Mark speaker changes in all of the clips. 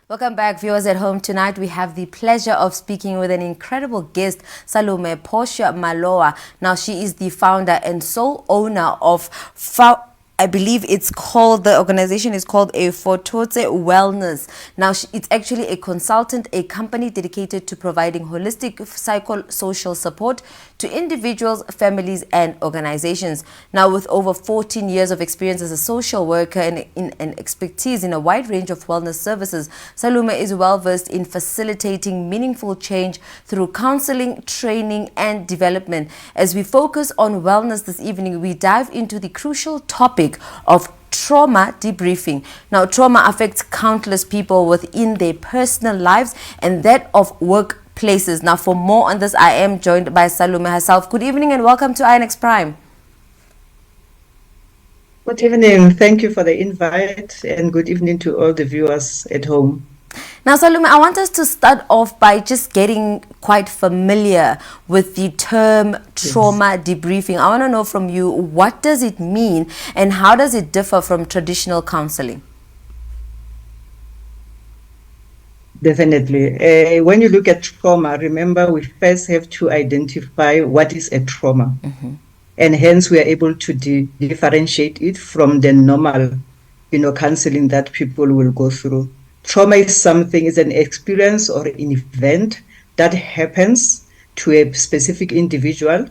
Speaker 1: Welcome back, viewers at home. Tonight we have the pleasure of speaking with an incredible guest, Salome Portia Malowa. Now, she is the founder and sole owner of I believe the organization is called a Fototse Wellness. Now, it's actually a consultant, a company dedicated to providing holistic psychosocial support to individuals, families, and organizations. Now, with over 14 years of experience as a social worker and expertise in a wide range of wellness services, Salome is well versed in facilitating meaningful change through counseling, training, and development. As we focus on wellness this evening, we dive into the crucial topic of trauma debriefing. Now, trauma affects countless people within their personal lives and that of workplaces. Now, for more on this, I am joined by Salome herself. Good evening and welcome to INX Prime.
Speaker 2: Good evening. Thank you for the invite, and good evening to all the viewers at home.
Speaker 1: Now, Salome, I want us to start off by just getting quite familiar with the term trauma debriefing. I want to know from you, what does it mean and how does it differ from traditional counseling?
Speaker 2: Definitely. When you look at trauma, remember we first have to identify what is a trauma. And hence we are able to differentiate it from the normal, counseling that people will go through. Trauma is an experience or an event that happens to a specific individual.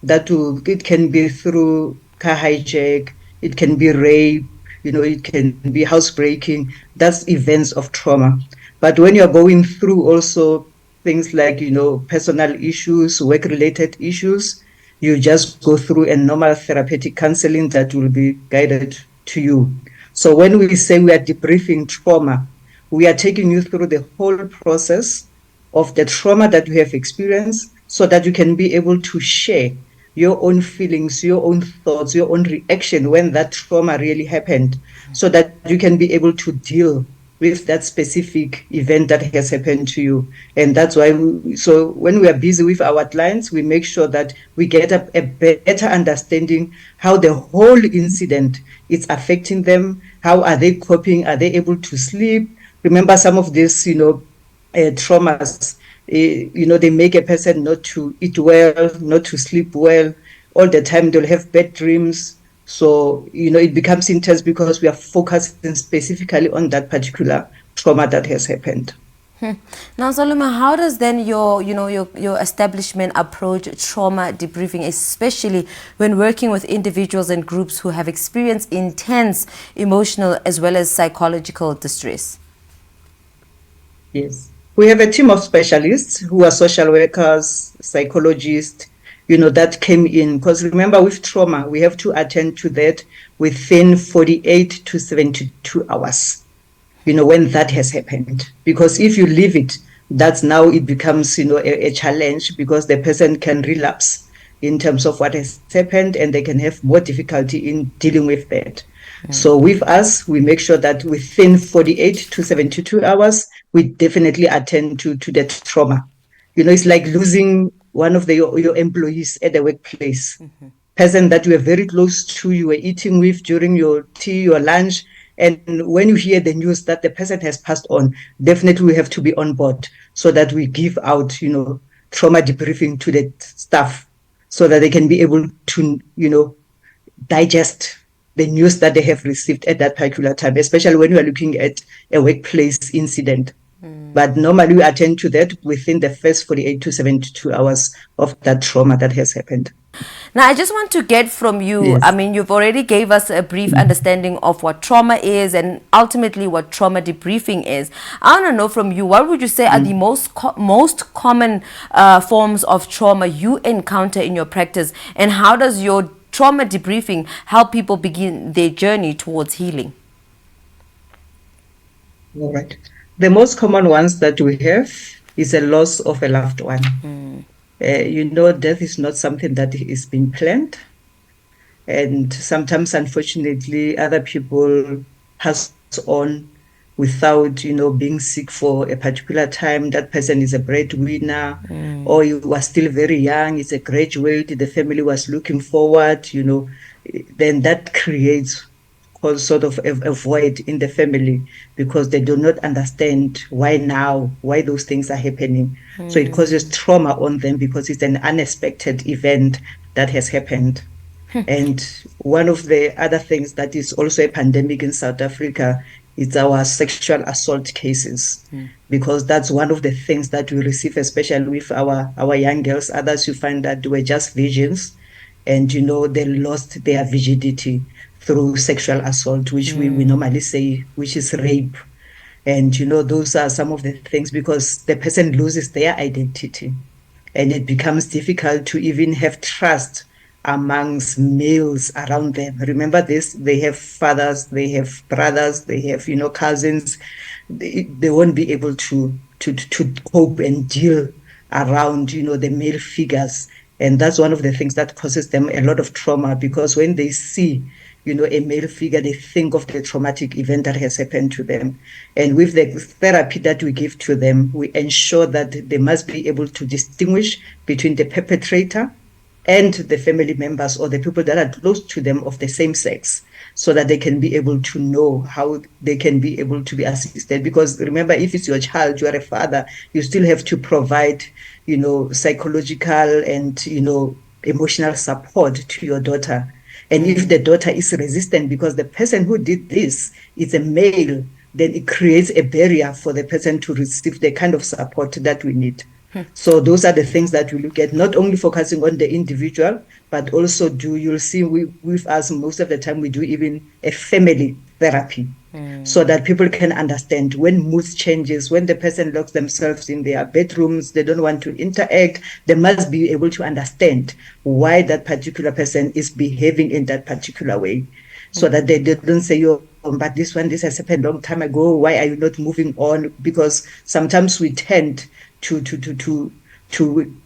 Speaker 2: It can be through car hijack, it can be rape, it can be housebreaking. That's events of trauma. But when you're going through also things like, personal issues, work-related issues, you just go through a normal therapeutic counseling that will be guided to you. So when we say we are debriefing trauma, we are taking you through the whole process of the trauma that you have experienced so that you can be able to share your own feelings, your own thoughts, your own reaction when that trauma really happened, so that you can be able to deal with that specific event that has happened to you. And that's why, so when we are busy with our clients, we make sure that we get a better understanding how the whole incident is affecting them. How are they coping? Are they able to sleep? Remember, some of these, traumas, they make a person not to eat well, not to sleep well. All the time they'll have bad dreams. So, it becomes intense because we are focusing specifically on that particular trauma that has happened.
Speaker 1: Now, Salome, how does then your establishment approach trauma debriefing, especially when working with individuals and groups who have experienced intense emotional as well as psychological distress?
Speaker 2: Yes. We have a team of specialists who are social workers, psychologists, that came in. Because remember, with trauma, we have to attend to that within 48 to 72 hours, when that has happened. Because if you leave it, it becomes, a challenge, because the person can relapse in terms of what has happened and they can have more difficulty in dealing with that. So with us, we make sure that within 48 to 72 hours, we definitely attend to that trauma. It's like losing one of your employees at the workplace, person that you were very close to, you were eating with during your tea, your lunch. And when you hear the news that the person has passed on, definitely we have to be on board so that we give out, trauma debriefing to the staff so that they can be able to, digest the news that they have received at that particular time, especially when you are looking at a workplace incident. But normally we attend to that within the first 48 to 72 hours of that trauma that has happened.
Speaker 1: Now, I just want to get from you,
Speaker 2: Yes.
Speaker 1: I mean, you've already gave us a brief understanding of what trauma is and ultimately what trauma debriefing is. I want to know from you, what would you say are the most common forms of trauma you encounter in your practice, and how does your trauma debriefing help people begin their journey towards healing?
Speaker 2: All right. The most common ones that we have is a loss of a loved one. Death is not something that is being planned. And sometimes, unfortunately, other people pass on without, being sick for a particular time. That person is a breadwinner, or you was still very young, it's a graduate, the family was looking forward, then that creates cause sort of a void in the family because they do not understand why now, why those things are happening. So it causes trauma on them because it's an unexpected event that has happened. And one of the other things that is also a pandemic in South Africa is our sexual assault cases, because that's one of the things that we receive, especially with our young girls. Others, you find that they were just virgins and, they lost their virginity through sexual assault, which we normally say, which is rape. And, those are some of the things because the person loses their identity and it becomes difficult to even have trust amongst males around them. Remember this, they have fathers, they have brothers, they have, cousins. They won't be able to cope and deal around, the male figures. And that's one of the things that causes them a lot of trauma, because when they see, a male figure, they think of the traumatic event that has happened to them. And with the therapy that we give to them, we ensure that they must be able to distinguish between the perpetrator and the family members or the people that are close to them of the same sex, so that they can be able to know how they can be able to be assisted. Because remember, if it's your child, you are a father, you still have to provide, psychological and, emotional support to your daughter. And if the daughter is resistant because the person who did this is a male, then it creates a barrier for the person to receive the kind of support that we need. So those are the things that we look at, not only focusing on the individual, but also you'll see with us most of the time we do even a family therapy, so that people can understand when mood changes, when the person locks themselves in their bedrooms, they don't want to interact, they must be able to understand why that particular person is behaving in that particular way, so that they don't say, oh, but this has happened a long time ago, why are you not moving on? Because sometimes we tend to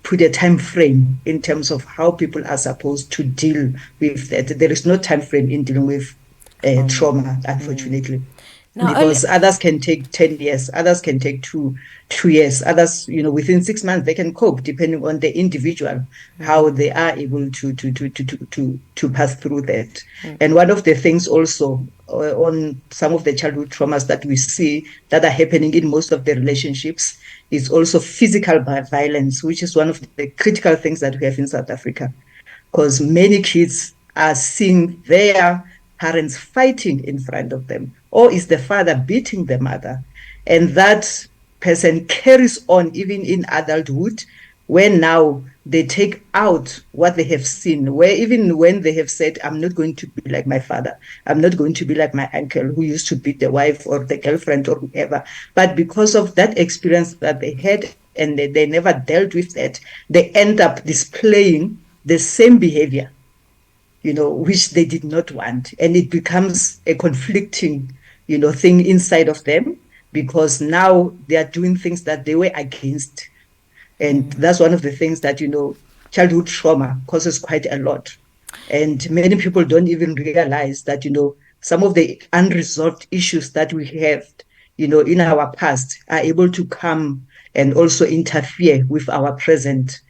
Speaker 2: put a time frame in terms of how people are supposed to deal with that. There is no time frame in dealing with trauma, unfortunately.
Speaker 1: Now,
Speaker 2: Because others can take 10 years, others can take two years, others, within 6 months they can cope, depending on the individual, how they are able to pass through that. And one of the things also on some of the childhood traumas that we see that are happening in most of the relationships is also physical violence, which is one of the critical things that we have in South Africa, because many kids are seeing their parents fighting in front of them, or is the father beating the mother, and that person carries on even in adulthood, where now they take out what they have seen, where even when they have said, I'm not going to be like my father, I'm not going to be like my uncle who used to beat the wife or the girlfriend or whoever, but because of that experience that they had and they never dealt with that, they end up displaying the same behavior, which they did not want. And it becomes a conflicting, thing inside of them, because now they are doing things that they were against. And that's one of the things that, childhood trauma causes quite a lot. And many people don't even realize that, some of the unresolved issues that we have, in our past are able to come and also interfere with our present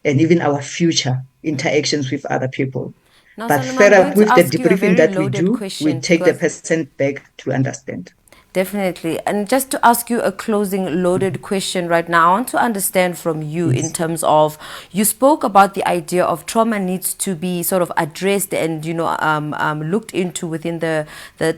Speaker 2: and even our future interactions with other people.
Speaker 1: now,
Speaker 2: But
Speaker 1: Salome, I'm going to
Speaker 2: with the
Speaker 1: ask you a
Speaker 2: debriefing
Speaker 1: very
Speaker 2: that we
Speaker 1: loaded
Speaker 2: do, we
Speaker 1: question
Speaker 2: take the
Speaker 1: because
Speaker 2: person back to understand.
Speaker 1: definitely. And just to ask you a closing loaded question right now, I want to understand from you in
Speaker 2: Yes.
Speaker 1: terms of, you spoke about the idea of trauma needs to be sort of addressed and, looked into within the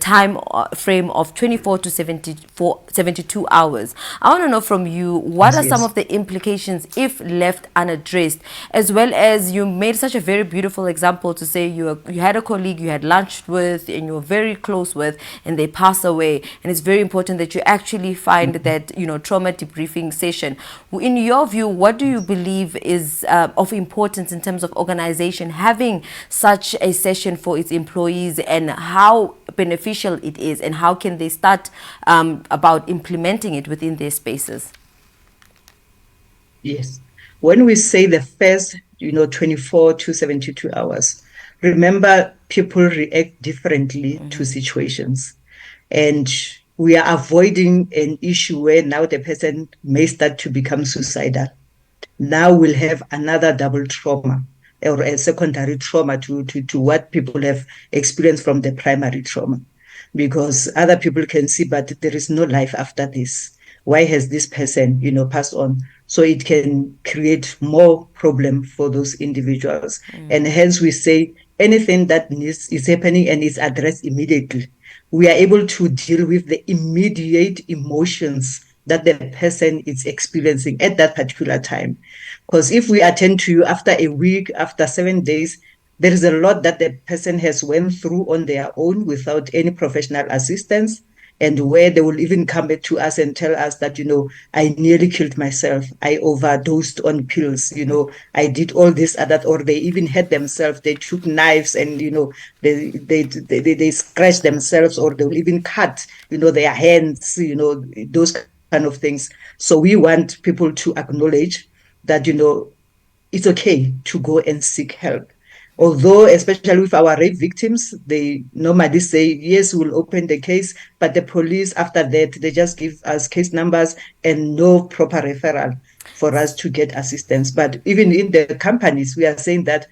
Speaker 1: time frame of 24 to 72 hours. I want to know from you, what are some
Speaker 2: Yes.
Speaker 1: of the implications if left unaddressed, as well as you made such a very beautiful example to say you had a colleague you had lunched with and you were very close with and they pass away, and it's very important that you actually find that trauma debriefing session. In your view, what do you believe is of importance in terms of organization having such a session for its employees, and how beneficial it is, and how can they start about implementing it within their spaces?
Speaker 2: Yes. When we say the first, 24 to 72 hours, remember people react differently to situations. And we are avoiding an issue where now the person may start to become suicidal. Now we'll have another double trauma, or a secondary trauma to what people have experienced from the primary trauma. Because other people can see, but there is no life after this. Why has this person, passed on? So it can create more problem for those individuals. And hence we say anything that is happening and is addressed immediately, we are able to deal with the immediate emotions that the person is experiencing at that particular time. Because if we attend to you after a week, after 7 days, there is a lot that the person has went through on their own without any professional assistance, and where they will even come back to us and tell us that, I nearly killed myself. I overdosed on pills. I did all this and that, or they even hurt themselves. They took knives and, they scratched themselves, or they will even cut, their hands, those kind of things. So we want people to acknowledge that, it's okay to go and seek help. Although, especially with our rape victims, they normally say, yes, we'll open the case, but the police, after that, they just give us case numbers and no proper referral for us to get assistance. But even in the companies, we are saying that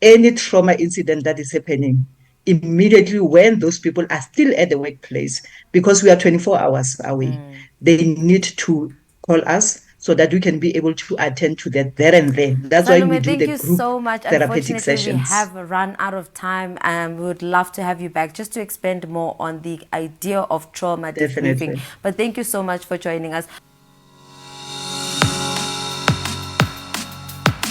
Speaker 2: any trauma incident that is happening, immediately when those people are still at the workplace, because we are 24 hours away, they need to call us so that we can be able to attend to that there and then. That's why we
Speaker 1: Salome,
Speaker 2: do
Speaker 1: thank
Speaker 2: the
Speaker 1: you
Speaker 2: group
Speaker 1: so much.
Speaker 2: therapeutic
Speaker 1: Unfortunately, we
Speaker 2: sessions.
Speaker 1: have run out of time, and we would love to have you back just to expand more on the idea of trauma debriefing.
Speaker 2: Definitely.
Speaker 1: But thank you so much for joining us.